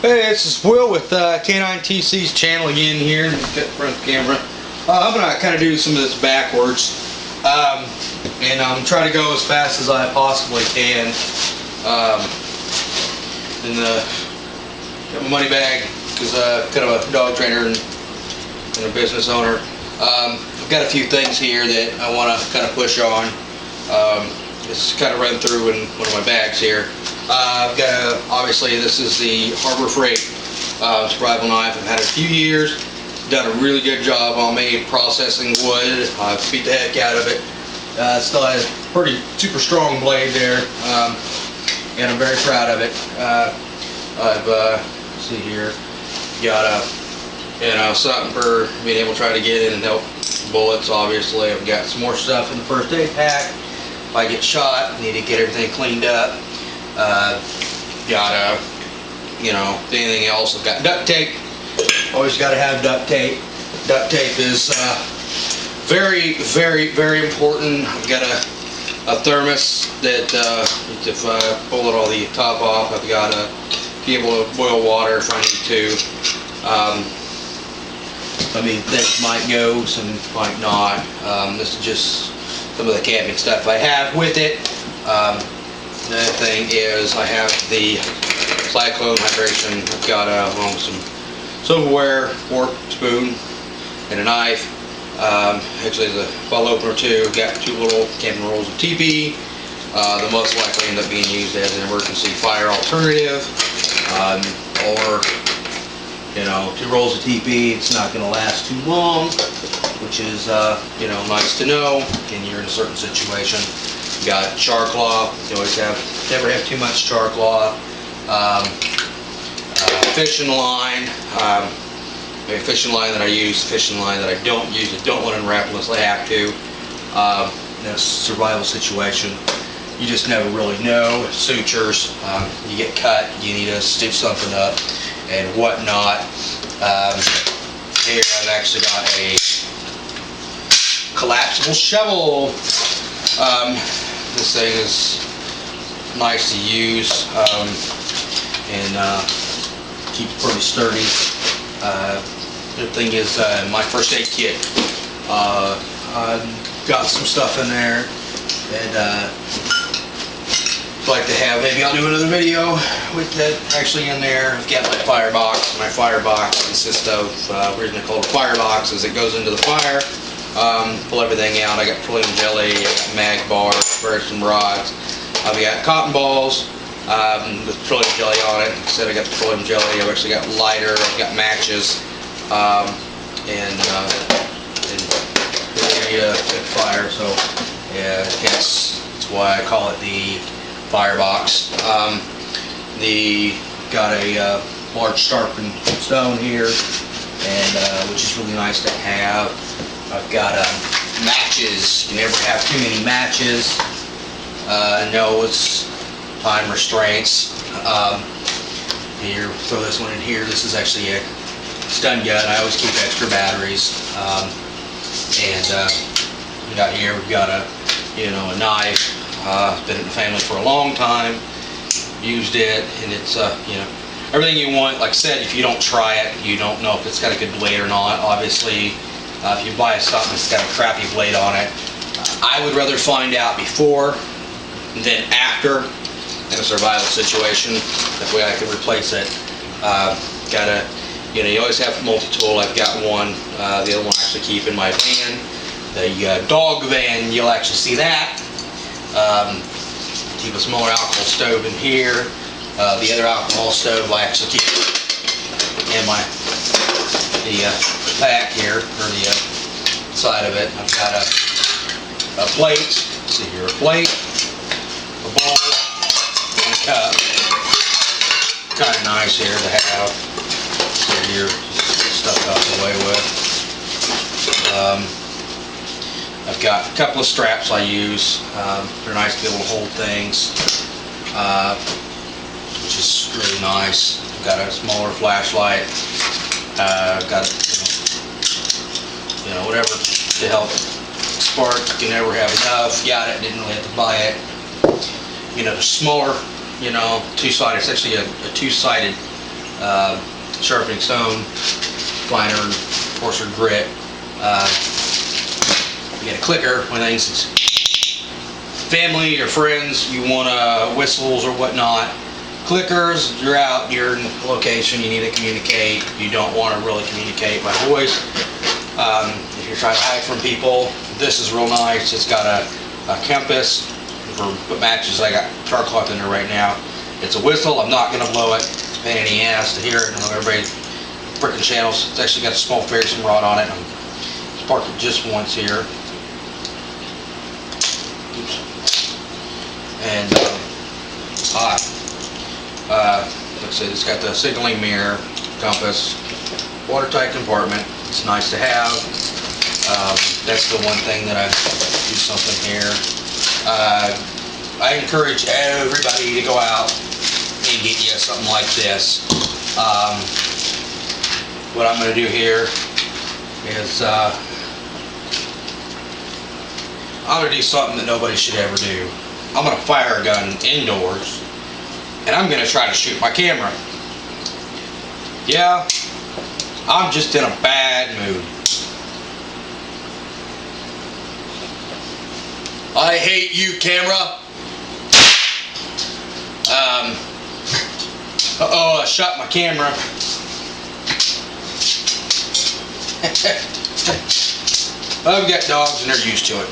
Hey, this is Will with K9TC's channel again here. Get in front of the camera. I'm going to kind of do some of this backwards. And I'm trying to go as fast as I possibly can. Got my money bag because I'm kind of a dog trainer and a business owner. I've got a few things here that I want to kind of push on. Just kind of run through in one of my bags here. I've got obviously this is the Harbor Freight survival knife. I've had it a few years. Done a really good job on me processing wood. I've beat the heck out of it. Still has a pretty super strong blade there, and I'm very proud of it. I've see here, got something for being able to try to get in and help bullets. Obviously, I've got some more stuff in the first aid pack. If I get shot, need to get everything cleaned up. Got anything else. I've got duct tape. Always got to have duct tape. Duct tape is very, very, very important. I've got a thermos that if I pull it all the top off, I've got to be able to boil water if I need to. I mean, things might go, some might not. This is just some of the camping stuff I have with it. Another thing is I have the Cyclone hydration. I've got along with some silverware, fork, spoon, and a knife. Actually, there's a bottle opener too. I've got 2 little camping rolls of TP. They'll most likely end up being used as an emergency fire alternative, or 2 rolls of TP. It's not going to last too long, which is nice to know when you're in a certain situation. You got char cloth. You always never have too much char cloth. Fishing line. Maybe fishing line that I use, fishing line that I don't use. I don't want to unwrap unless I have to. In a survival situation, you just never really know. Sutures. You get cut. You need to stitch something up and whatnot. Here I've actually got a collapsible shovel. This thing is nice to use and keeps pretty sturdy. The thing is, my first aid kit, I've got some stuff in there that I'd like to have. Maybe I'll do another video with that actually in there. I've got my firebox. My firebox consists of, the reason I call it a firebox is it goes into the fire. Pull everything out. I got petroleum jelly, I got mag bar, some rods. I've got cotton balls with petroleum jelly on it. Instead I got petroleum jelly, I've actually got lighter, I've got matches, and fire. So yeah, that's why I call it the firebox. Got a large sharpened stone here, and which is really nice to have. I've got matches. You never have too many matches. No, it's time restraints. Here, throw this one in here. This is actually a stun gun. I always keep extra batteries. We got here. We've got a knife. Been in the family for a long time. Used it, and it's everything you want. Like I said, if you don't try it, you don't know if it's got a good blade or not. Obviously. If you buy something that's got a crappy blade on it, I would rather find out before than after in a survival situation. That way I can replace it. You always have a multi-tool. I've got one. The other one I actually keep in my van. The dog van, you'll actually see that. Keep a smaller alcohol stove in here. The other alcohol stove I actually keep in the pack here, or the side of it. I've got a plate. Let's see here, a plate, a bowl, and a cup. Kind of nice here to have. So here, stuff out the way with. I've got a couple of straps I use. They're nice to be able to hold things, which is really nice. I've got a smaller flashlight. I've got whatever to help spark. You can never have enough. Got it. Didn't really have to buy it. The smaller, two-sided. It's actually a two-sided sharpening stone, finer, coarser grit. You get a clicker when things, family or friends, you want whistles or whatnot. Clickers, you're out, you're in a location, you need to communicate. You don't want to really communicate by voice. If you're trying to hide from people, this is real nice. It's got a compass for what matches. I got char cloth in there right now. It's a whistle. I'm not going to blow it. It's a pain in the ass to hear it. I know everybody freaking channels. It's actually got a small piercing rod on it. I'm sparked it just once here. Oops. And hot. Like I said, it's got the signaling mirror, compass, watertight compartment. It's nice to have. That's the one thing that I do something here. I encourage everybody to go out and get you something like this. What I'm going to do here is I'm going to do something that nobody should ever do. I'm going to fire a gun indoors, and I'm going to try to shoot my camera. Yeah, I'm just in a bad mood. I hate you, camera. Uh-oh, I shot my camera. I've got dogs and they're used to it.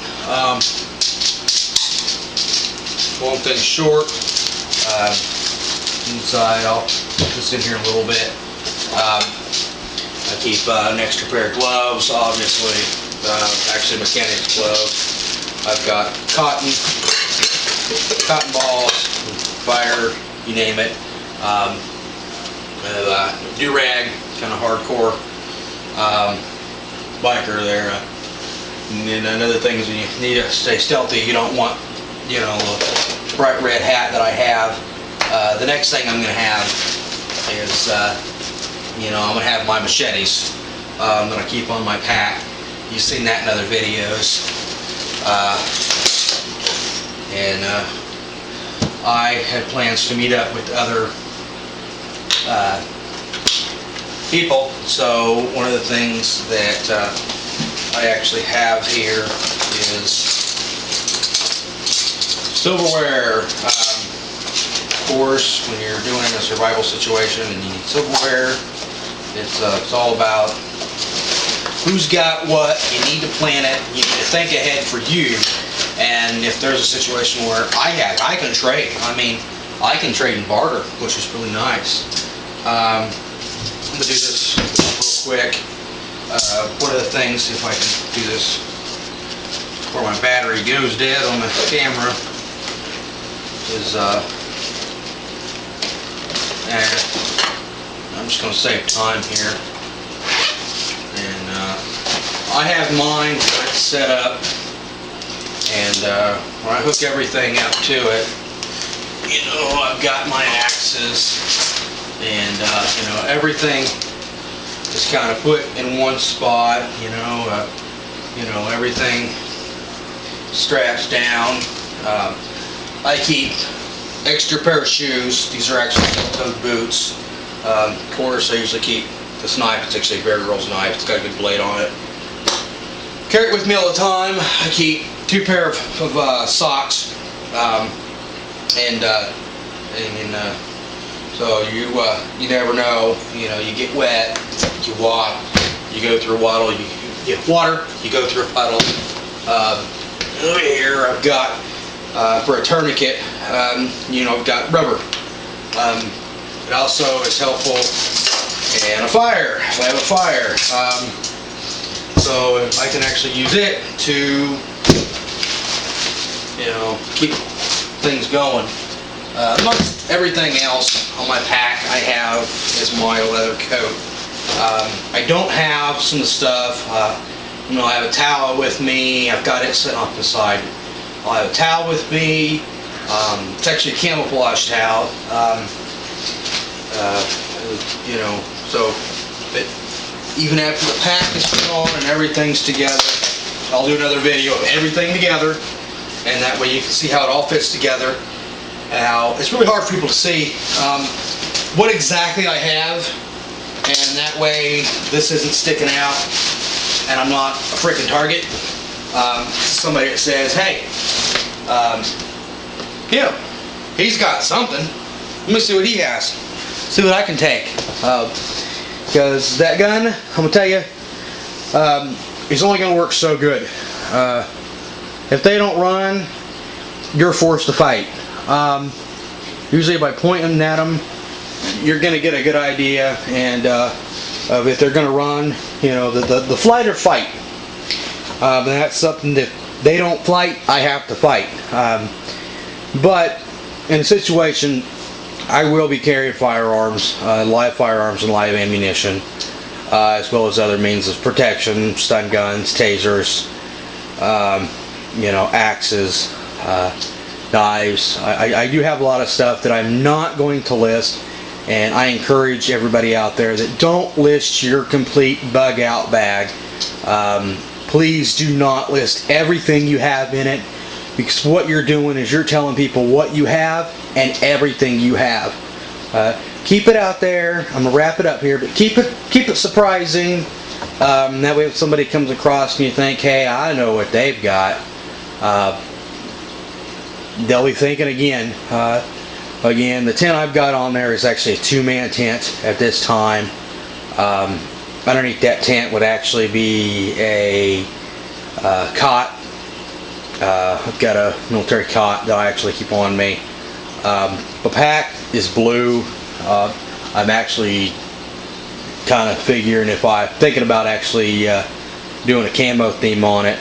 Long thing short. Inside, I'll put this in here a little bit. I keep an extra pair of gloves, obviously. Actually, mechanics gloves. I've got cotton balls, fire, you name it. Do-rag, kind of hardcore. Biker there. And then another thing is when you need to stay stealthy, you don't want, you know, a bright red hat that I have. The next thing I'm going to have is, you know, I'm going to have my machetes. I'm going to keep on my pack. You've seen that in other videos. I had plans to meet up with other people, so one of the things that I actually have here is silverware. Of course, when you're doing a survival situation and you need silverware, it's all about who's got what. You need to plan it. You need to think ahead for you. And if there's a situation where I can trade. I mean, I can trade and barter, which is really nice. I'm gonna do this real quick. One of the things, if I can do this before my battery goes dead on the camera, is and I'm just gonna save time here. And I have mine set up, and when I hook everything up to it, you know, I've got my axes, and you know, everything is kind of put in one spot. You know, everything straps down. I keep extra pair of shoes. These are actually steel-toed boots. Of course, I usually keep this knife. It's actually a Bear Grylls knife. It's got a good blade on it. Carry it with me all the time. I keep 2 pair of socks, so you never know. You know, you get wet, you walk, you go through a puddle, you get water, you go through a puddle. Over here, I've got for a tourniquet. You know, I've got rubber. It also is helpful. And a fire, if I have a fire. So I can actually use it to, you know, keep things going. Amongst everything else on my pack I have is my leather coat. I don't have some of the stuff, you know, I have a towel with me. I've got it sitting off the side. I'll have a towel with me. It's actually a camouflage towel. You know, so that even after the pack is put on and everything's together, I'll do another video of everything together, and that way you can see how it all fits together. Now, it's really hard for people to see. what exactly I have, and that way this isn't sticking out and I'm not a freaking target. Somebody that says, hey, he's got something. Let me see what he has. See what I can take. Because that gun, I'm going to tell you, it's only going to work so good. If they don't run, you're forced to fight. Usually by pointing at them, you're going to get a good idea, and of if they're going to run, the flight or fight. That's something that they don't fight, I have to fight. But in a situation, I will be carrying firearms, live firearms and live ammunition, as well as other means of protection, stun guns, tasers, axes, knives. I do have a lot of stuff that I'm not going to list, and I encourage everybody out there that don't list your complete bug out bag. Please do not list everything you have in it, because what you're doing is you're telling people what you have and everything you have. Keep it out there. I'm gonna wrap it up here, but keep it surprising. That way, if somebody comes across and you think, hey, I know what they've got, they'll be thinking again. Again, the tent I've got on there is actually a 2-man tent at this time. Underneath that tent would actually be a cot. I've got a military cot that I actually keep on me. The pack is blue. I'm actually kind of figuring if I'm thinking about actually doing a camo theme on it.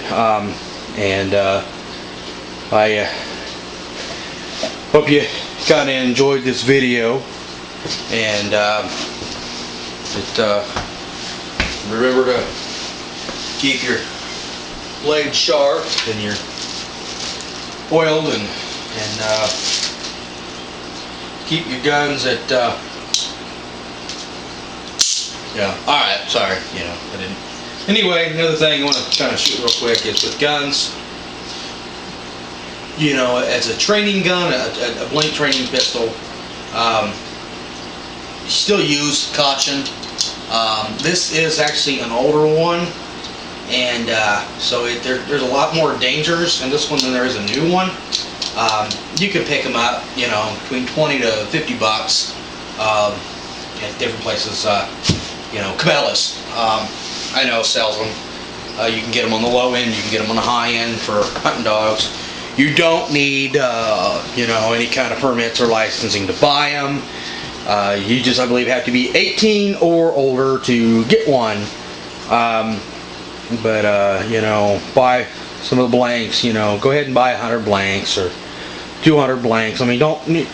I hope you kind of enjoyed this video, and remember to keep your blade sharp and your oiled, and keep your guns at alright, sorry, I didn't. Anyway, another thing I want to kind of shoot real quick is with guns, as a training gun, a blank training pistol, you still use caution. This is actually an older one, and so there's a lot more dangers in this one than there is a new one. You can pick them up, between 20 to 50 bucks at different places. Cabela's, I know, sells them. You can get them on the low end, you can get them on the high end for hunting dogs. You don't need, any kind of permits or licensing to buy them. You just, I believe, have to be 18 or older to get one. Buy some of the blanks. Go ahead and buy 100 blanks or 200 blanks. I mean, don't,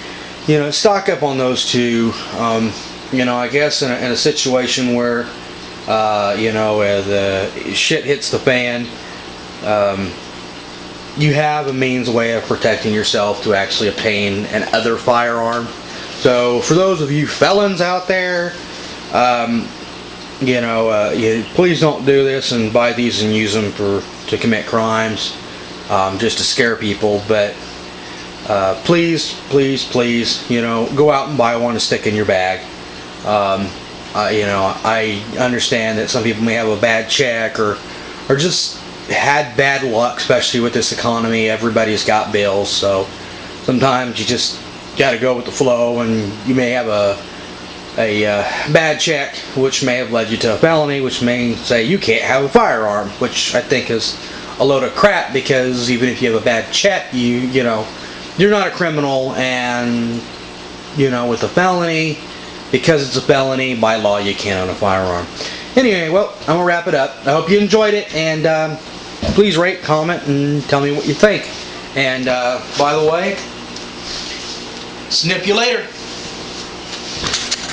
stock up on those two. I guess in a situation where, the shit hits the fan, you have a means, way of protecting yourself to actually obtain another firearm. So for those of you felons out there, please don't do this and buy these and use them to commit crimes, just to scare people. But please, go out and buy one to stick in your bag. I understand that some people may have a bad check or just had bad luck, especially with this economy. Everybody's got bills, so sometimes you just got to go with the flow, and you may have a bad check, which may have led you to a felony, which may say you can't have a firearm, which I think is a load of crap, because even if you have a bad check, you're not a criminal, and with a felony, because it's a felony, by law you can't own a firearm. Anyway, well, I'm gonna wrap it up. I hope you enjoyed it, and please rate, comment, and tell me what you think. And by the way, snip you later.